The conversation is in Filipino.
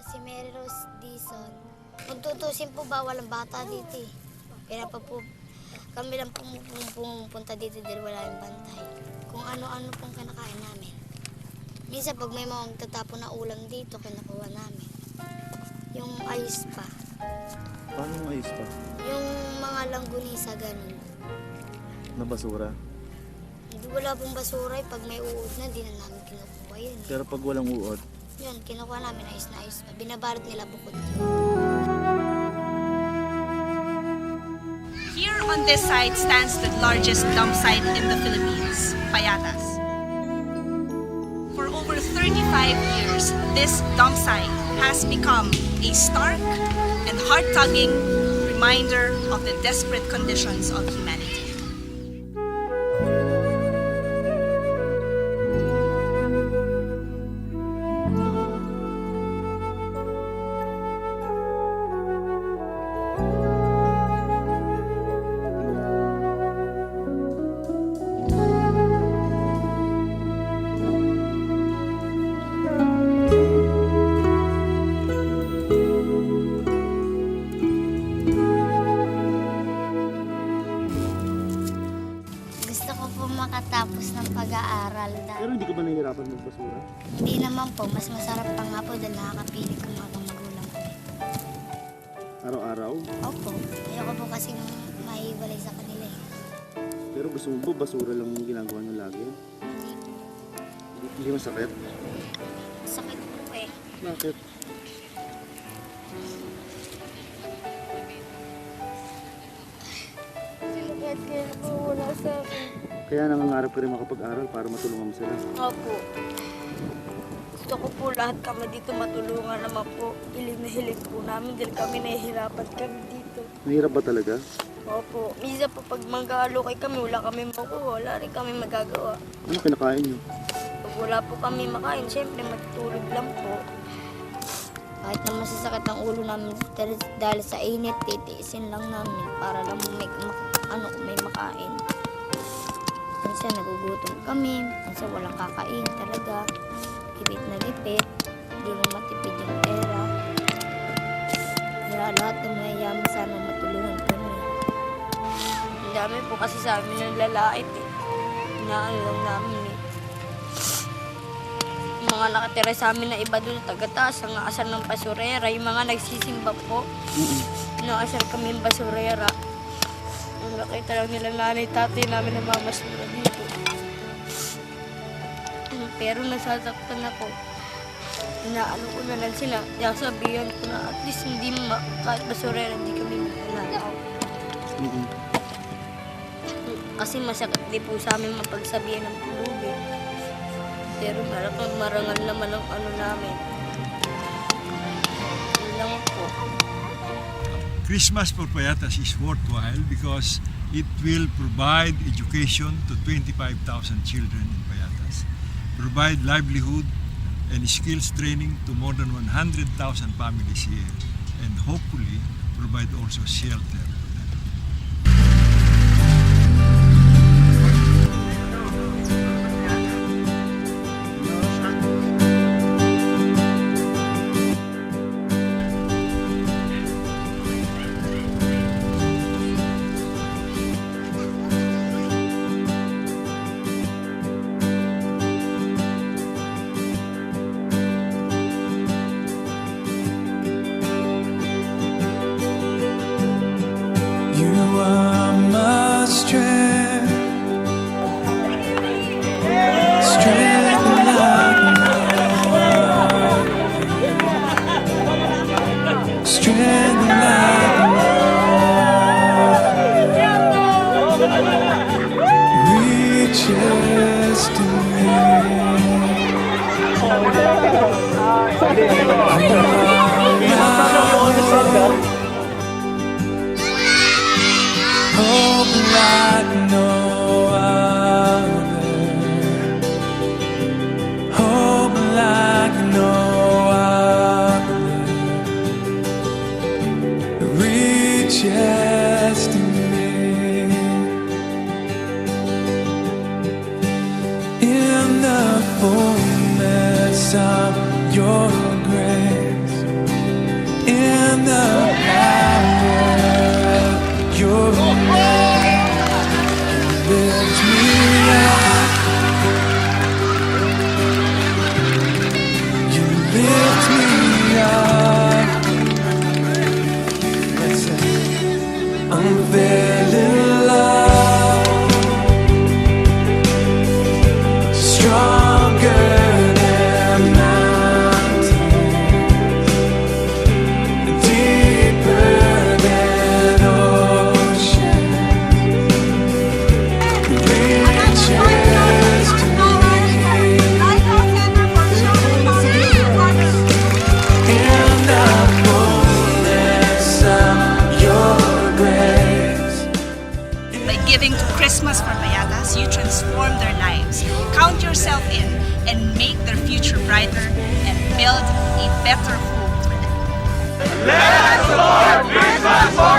Si Mary Rose Dizon. Kung tutusin po ba, walang bata dito eh. Kaya pa po, kami lang pumupunta dito dahil wala yung bantay. Kung ano-ano pong kinakain namin. Minsan pag may mga magtatapon na ulam dito, kinakuha namin. Yung ayos pa. Paano yung ayos pa? Yung mga langgunisa, ganun. Na basura? Hindi wala pong basura eh. Pag may uod na, di na namin kinukuha yun eh. Pero pag walang uod, Yun, kinukuha namin ayos na ayos pa. Binabalot nila bukod yun. Here on this site stands the largest dump site in the Philippines, Payatas. For over 35 years, this dump site has become a stark and heart-tugging reminder of the desperate conditions of humanity. Gusto ko po makatapos ng pag-aaral. pero hindi ka ba nahihirapan magbasura? Hindi naman po, mas masarap pa nga po dahil nakakapili ko mga magulang ko. Araw-araw? Opo, ayoko po kasi maiwalay sa kanila eh. Pero gusto mo ba basura lang yung ginagawa nyo lagi? Hindi masakit? Sakit po eh. Bakit? Sinakit kaya po wala sa akin. Kaya nangangarap ka rin makapag-aral para matulungan mo sila. Opo. Gusto ko po lahat kami dito matulungan naman po. Hiling na hiling po namin dahil kami nahihirapan kami dito. Mahirap ba talaga? Opo. Minsan po pag mag-aalokay kami, wala kami makuha. Wala rin kami magagawa. Ano kinakain nyo? Pag wala po kami makain, syempre matutulog lang po. Kahit na masasakit ang ulo namin dahil sa init, titiisin lang namin para lang may makain. Minsan nagugutom kami, minsan walang kakain talaga. Gipit na gipit, hindi mo matipid yung pera. Kaya lahat ng mayayaman sana matulungan kami. Ang dami po kasi sa amin ng lalait eh. Inaano lang namin eh. Yung mga nakatira sa amin na iba doon, taga-taas, ang asal ng basurera, yung mga nagsisimba po. Nakasal kami yung basurera. Ang nakita lang nila nanay, tatay namin na mamasura dito. Pero nasasaktan na po. Inaano ko na lang sila. Kaya sabihan ko na at least hindi kahit basurera, hindi kami nanakaw. Kasi masakit din po sa amin mapagsabihan ng pulubi. Pero marangal naman ang ano namin. Yun lang po. Christmas for Payatas is worthwhile because it will provide education to 25,000 children in Payatas, provide livelihood and skills training to more than 100,000 families here, and hopefully provide also shelter. You are my strength, strength like no other, strength like no other, reaches to me. Hope like no other, hope like no other, reaches to me. In the fullness of your grace, the power of your name. You lift me up. You lift me up. Let's say, unveiling love, stronger than mountains, deeper than oceans, reaches to me. In the fullness of your grace. By giving to Christmas for Payatas, you transform their lives. Count yourself in and make their future brighter and build a better home for them. Let's Lord Christmas for